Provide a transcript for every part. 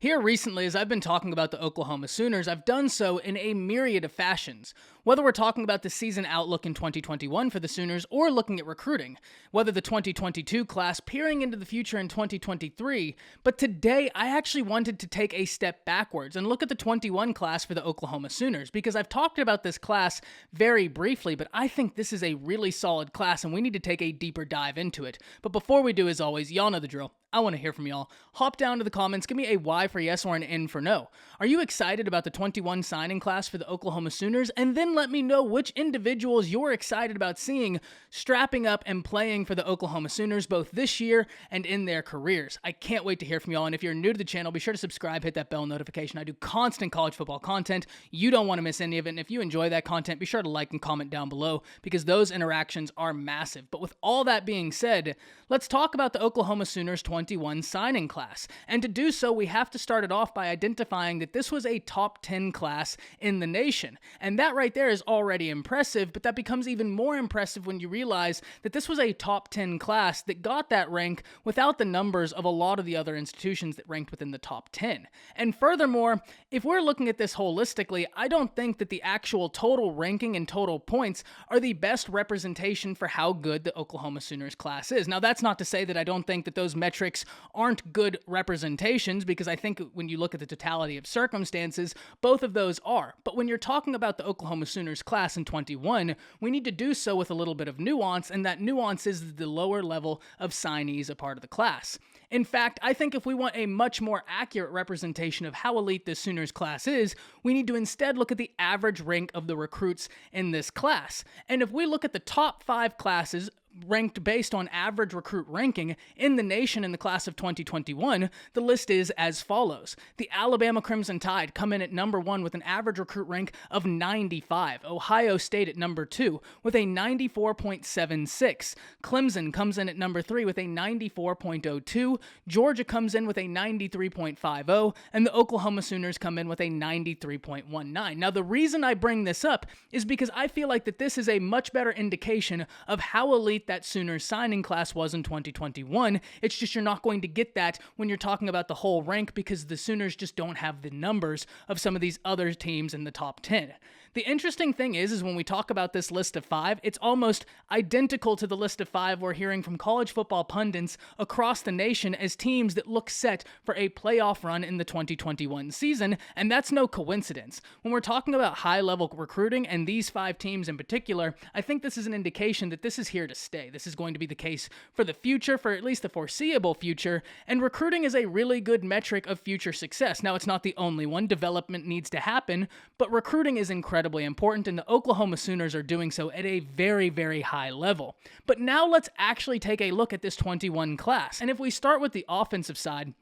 Here recently, as I've been talking about the Oklahoma Sooners, I've done so in a myriad of fashions. Whether we're talking about the season outlook in 2021 for the Sooners or looking at recruiting, whether the 2022 class peering into the future in 2023, but today I actually wanted to take a step backwards and look at the 21 class for the Oklahoma Sooners because I've talked about this class very briefly, but I think this is a really solid class and we need to take a deeper dive into it. But before we do, as always, y'all know the drill. I want to hear from y'all. Hop down to the comments, give me a Y for yes or an N for no. Are you excited about the 21 signing class for the Oklahoma Sooners? And then let me know which individuals you're excited about seeing strapping up and playing for the Oklahoma Sooners both this year and in their careers. I can't wait to hear from y'all. And if you're new to the channel, be sure to subscribe, hit that bell notification. I do constant college football content. You don't want to miss any of it. And if you enjoy that content, be sure to like and comment down below because those interactions are massive. But with all that being said, let's talk about the Oklahoma Sooners 21 signing class. And to do so, we have to start it off by identifying that this was a top 10 class in the nation. And that right there is already impressive, but that becomes even more impressive when you realize that this was a top 10 class that got that rank without the numbers of a lot of the other institutions that ranked within the top 10. And furthermore, if we're looking at this holistically, I don't think that the actual total ranking and total points are the best representation for how good the Oklahoma Sooners class is. Now, that's not to say that I don't think that those metrics aren't good representations, because I think when you look at the totality of circumstances, both of those are. But when you're talking about the Oklahoma Sooners class in 21, we need to do so with a little bit of nuance, and that nuance is the lower level of signees a part of the class. In fact, I think if we want a much more accurate representation of how elite the Sooners class is, we need to instead look at the average rank of the recruits in this class. And if we look at the top 5 classes ranked based on average recruit ranking in the nation in the class of 2021, the list is as follows. The Alabama Crimson Tide come in at number 1 with an average recruit rank of 95. Ohio State at number 2 with a 94.76. Clemson comes in at number 3 with a 94.02. Georgia comes in with a 93.50. And the Oklahoma Sooners come in with a 93.19. Now, the reason I bring this up is because I feel like that this is a much better indication of how elite that Sooners signing class was in 2021. It's just you're not going to get that when you're talking about the whole rank because the Sooners just don't have the numbers of some of these other teams in the top 10. The interesting thing is when we talk about this list of 5, it's almost identical to the list of 5 we're hearing from college football pundits across the nation as teams that look set for a playoff run in the 2021 season, and that's no coincidence. When we're talking about high-level recruiting and these 5 teams in particular, I think this is an indication that this is here to stay. This is going to be the case for the future, for at least the foreseeable future, and recruiting is a really good metric of future success. Now, it's not the only one. Development needs to happen, but recruiting is incredibly important, and the Oklahoma Sooners are doing so at a very, very high level. But now let's actually take a look at this 21 class. And if we start with the offensive side,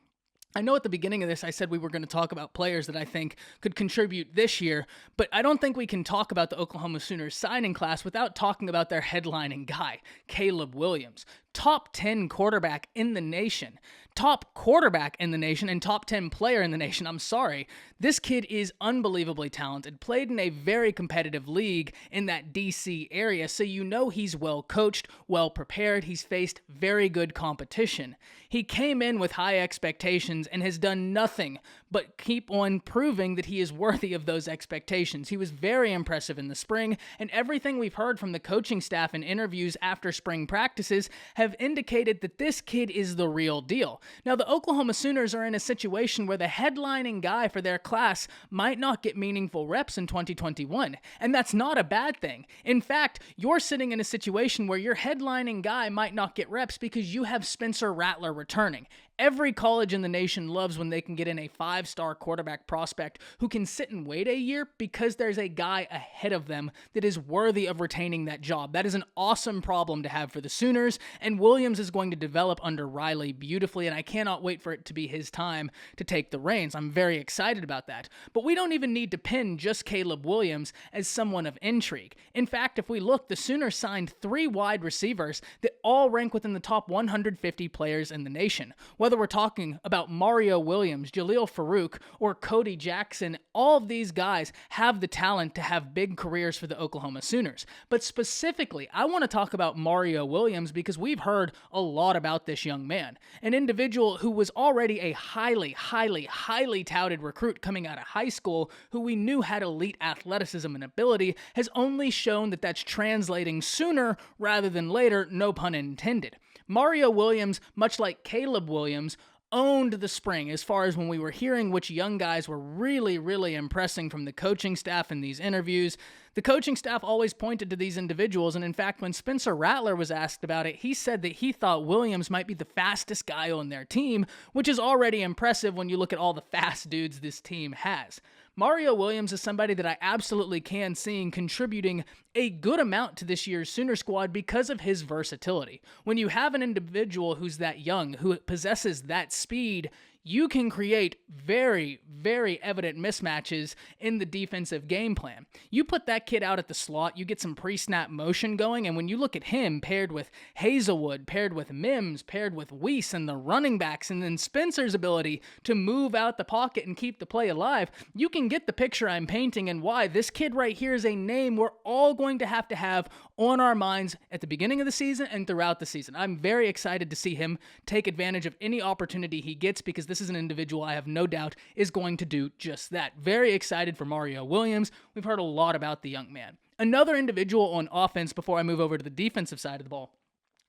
I know at the beginning of this I said we were going to talk about players that I think could contribute this year, but I don't think we can talk about the Oklahoma Sooners signing class without talking about their headlining guy, Caleb Williams. Top 10 quarterback in the nation. Top quarterback in the nation and top 10 player in the nation. I'm sorry. This kid is unbelievably talented, played in a very competitive league in that DC area, so you know he's well coached, well prepared. He's faced very good competition. He came in with high expectations and has done nothing but keep on proving that he is worthy of those expectations. He was very impressive in the spring, and everything we've heard from the coaching staff in interviews after spring practices have indicated that this kid is the real deal. Now, the Oklahoma Sooners are in a situation where the headlining guy for their class might not get meaningful reps in 2021, and that's not a bad thing. In fact, you're sitting in a situation where your headlining guy might not get reps because you have Spencer Rattler returning. Every college in the nation loves when they can get in a 5-star quarterback prospect who can sit and wait a year because there's a guy ahead of them that is worthy of retaining that job. That is an awesome problem to have for the Sooners, and Williams is going to develop under Riley beautifully, and I cannot wait for it to be his time to take the reins. I'm very excited about that. But we don't even need to pin just Caleb Williams as someone of intrigue. In fact, if we look, the Sooners signed 3 wide receivers that all rank within the top 150 players in the nation. Whether we're talking about Mario Williams, Jaleel Farouk, or Cody Jackson, all of these guys have the talent to have big careers for the Oklahoma Sooners. But specifically, I want to talk about Mario Williams because we've heard a lot about this young man. An individual who was already a highly touted recruit coming out of high school, who we knew had elite athleticism and ability, has only shown that that's translating sooner rather than later, no pun intended. Mario Williams, much like Caleb Williams, owned the spring as far as when we were hearing which young guys were really impressing from the coaching staff in these interviews. The coaching staff always pointed to these individuals, and in fact, when Spencer Rattler was asked about it, he said that he thought Williams might be the fastest guy on their team, which is already impressive when you look at all the fast dudes this team has. Mario Williams is somebody that I absolutely can see contributing a good amount to this year's Sooner squad because of his versatility. When you have an individual who's that young, who possesses that speed, you can create very evident mismatches in the defensive game plan. You put that kid out at the slot, you get some pre-snap motion going, and when you look at him paired with Hazelwood, paired with Mims, paired with Weiss and the running backs, and then Spencer's ability to move out the pocket and keep the play alive, you can get the picture I'm painting and why this kid right here is a name we're all going to have on our minds at the beginning of the season and throughout the season. I'm very excited to see him take advantage of any opportunity he gets because this is an individual I have no doubt is going to do just that. Very excited for Mario Williams. We've heard a lot about the young man. Another individual on offense before I move over to the defensive side of the ball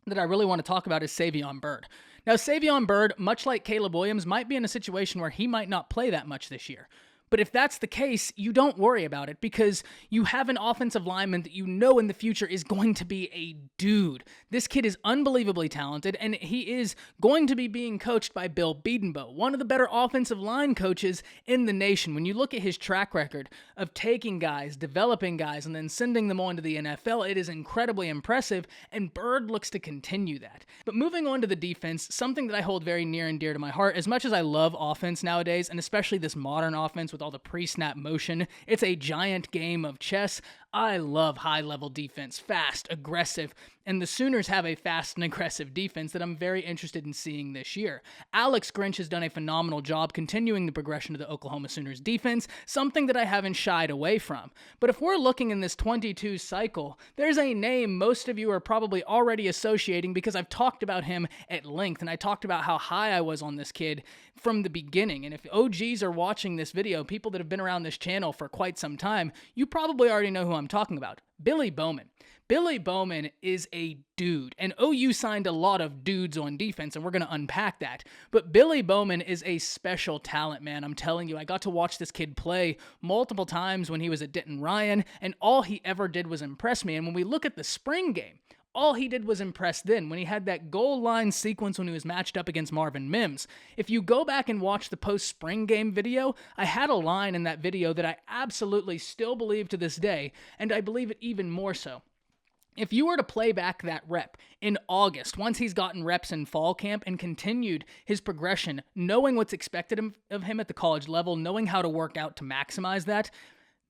that I really want to talk about is Savion Byrd. Now, Savion Byrd, much like Caleb Williams, might be in a situation where he might not play that much this year. But if that's the case, you don't worry about it because you have an offensive lineman that you know in the future is going to be a dude. This kid is unbelievably talented, and he is going to be being coached by Bill Bedenbaugh, one of the better offensive line coaches in the nation. When you look at his track record of taking guys, developing guys, and then sending them on to the NFL, it is incredibly impressive, and Byrd looks to continue that. But moving on to the defense, something that I hold very near and dear to my heart, as much as I love offense nowadays, and especially this modern offense with all the pre-snap motion. It's a giant game of chess. I love high-level defense, fast, aggressive, and the Sooners have a fast and aggressive defense that I'm very interested in seeing this year. Alex Grinch has done a phenomenal job continuing the progression of the Oklahoma Sooners defense, something that I haven't shied away from. But if we're looking in this 22 cycle, there's a name most of you are probably already associating because I've talked about him at length, and I talked about how high I was on this kid from the beginning. And if OGs are watching this video, people that have been around this channel for quite some time, you probably already know who I'm talking about. Billy Bowman. Billy Bowman is a dude, and OU signed a lot of dudes on defense, and we're going to unpack that. But Billy Bowman is a special talent, man. I'm telling you, I got to watch this kid play multiple times when he was at Denton Ryan, and all he ever did was impress me. And when we look at the spring game, all he did was impress then when he had that goal line sequence when he was matched up against Marvin Mims. If you go back and watch the post-spring game video, I had a line in that video that I absolutely still believe to this day, and I believe it even more so. If you were to play back that rep in August, once he's gotten reps in fall camp and continued his progression, knowing what's expected of him at the college level, knowing how to work out to maximize that,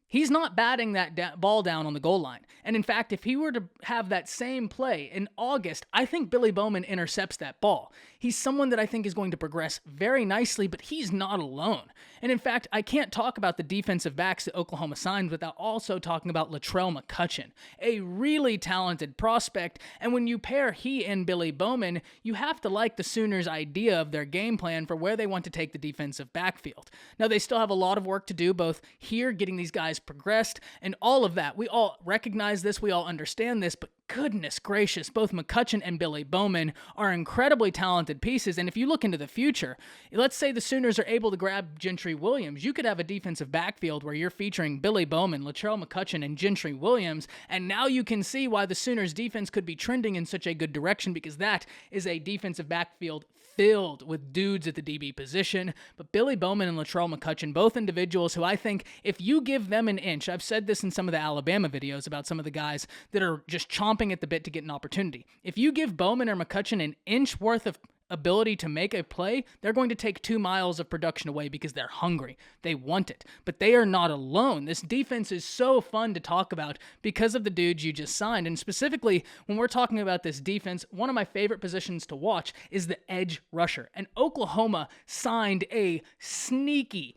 he's not batting that ball down on the goal line. And in fact, if he were to have that same play in August, I think Billy Bowman intercepts that ball. He's someone that I think is going to progress very nicely, but he's not alone. And in fact, I can't talk about the defensive backs that Oklahoma signed without also talking about Latrell McCutcheon, a really talented prospect. And when you pair he and Billy Bowman, you have to like the Sooners' idea of their game plan for where they want to take the defensive backfield. Now, they still have a lot of work to do, both here, getting these guys progressed, and all of that. We all recognize this, we all understand this, but goodness gracious, both McCutcheon and Billy Bowman are incredibly talented pieces, and if you look into the future, let's say the Sooners are able to grab Gentry Williams, you could have a defensive backfield where you're featuring Billy Bowman, Latrell McCutcheon, and Gentry Williams, and now you can see why the Sooners defense could be trending in such a good direction, because that is a defensive backfield filled with dudes at the DB position. But Billy Bowman and Latrell McCutcheon, both individuals who I think if you give them an inch, I've said this in some of the Alabama videos about some of the guys that are just chomping at the bit to get an opportunity. If you give Bowman or McCutcheon an inch worth of ability to make a play, they're going to take 2 miles of production away because they're hungry. They want it. But they are not alone. This defense is so fun to talk about because of the dudes you just signed. And specifically, when we're talking about this defense, one of my favorite positions to watch is the edge rusher. And Oklahoma signed a sneaky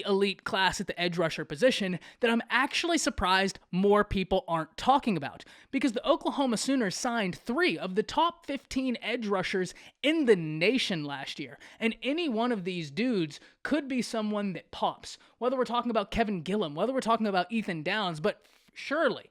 elite class at the edge rusher position that I'm actually surprised more people aren't talking about, because the Oklahoma Sooners signed 3 of the top 15 edge rushers in the nation last year, and any one of these dudes could be someone that pops, whether we're talking about Kevin Gillum, whether we're talking about Ethan Downs, but surely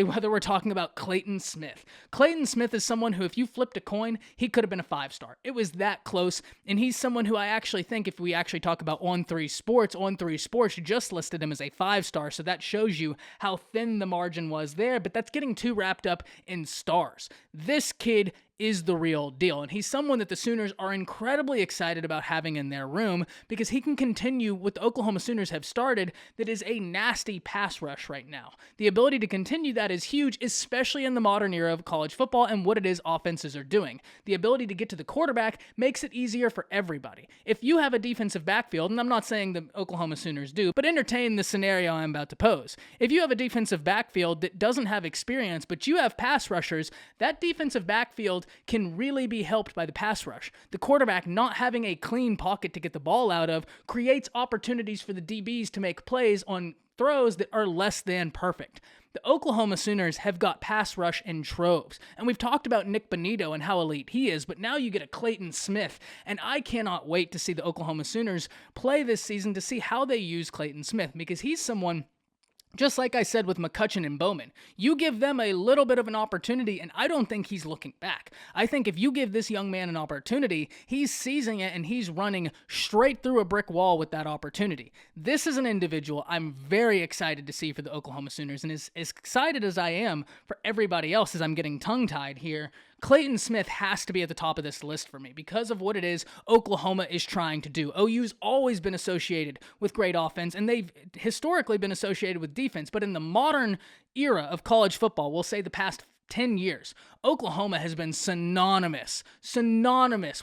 whether we're talking about Clayton Smith. Clayton Smith is someone who, if you flipped a coin, he could have been a 5-star. It was that close, and he's someone who I actually think, if we actually talk about On3 Sports just listed him as a 5-star, so that shows you how thin the margin was there, but that's getting too wrapped up in stars. This kid is the real deal, and he's someone that the Sooners are incredibly excited about having in their room because he can continue what the Oklahoma Sooners have started, that is a nasty pass rush right now. The ability to continue that is huge, especially in the modern era of college football and what it is offenses are doing. The ability to get to the quarterback makes it easier for everybody. If you have a defensive backfield, and I'm not saying the Oklahoma Sooners do, but entertain the scenario I'm about to pose. If you have a defensive backfield that doesn't have experience, but you have pass rushers, that defensive backfield can really be helped by the pass rush. The quarterback not having a clean pocket to get the ball out of creates opportunities for the DBs to make plays on throws that are less than perfect. The Oklahoma Sooners have got pass rush in troves, and we've talked about Nick Bonito and how elite he is, but now you get a Clayton Smith, and I cannot wait to see the Oklahoma Sooners play this season to see how they use Clayton Smith, because he's someone, just like I said with McCutcheon and Bowman, you give them a little bit of an opportunity, and I don't think he's looking back. I think if you give this young man an opportunity, he's seizing it, and he's running straight through a brick wall with that opportunity. This is an individual I'm very excited to see for the Oklahoma Sooners, and as excited as I am for everybody else as I'm getting tongue-tied here, Clayton Smith has to be at the top of this list for me because of what it is Oklahoma is trying to do. OU's always been associated with great offense, and they've historically been associated with defense, but in the modern era of college football, we'll say the past 10 years, Oklahoma has been synonymous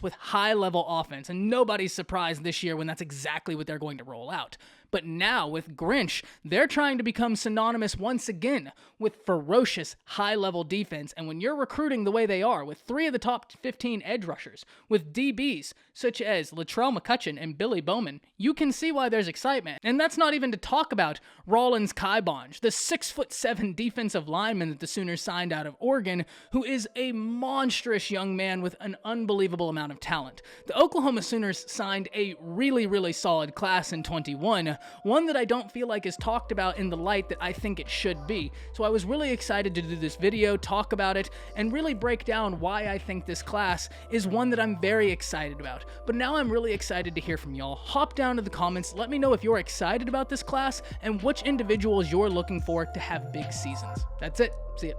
with high-level offense, and nobody's surprised this year when that's exactly what they're going to roll out. But now, with Grinch, they're trying to become synonymous once again with ferocious, high-level defense, and when you're recruiting the way they are, with 3 of the top 15 edge rushers, with DBs such as Latrell McCutcheon and Billy Bowman, you can see why there's excitement. And that's not even to talk about Rollins Kaibonge, the 6'7" defensive lineman that the Sooners signed out of Oregon, who is a monstrous young man with an unbelievable amount of talent. The Oklahoma Sooners signed a really solid class in 21, one that I don't feel like is talked about in the light that I think it should be. So I was really excited to do this video, talk about it, and really break down why I think this class is one that I'm very excited about. But now I'm really excited to hear from y'all. Hop down to the comments, let me know if you're excited about this class and which individuals you're looking for to have big seasons. That's it. See ya.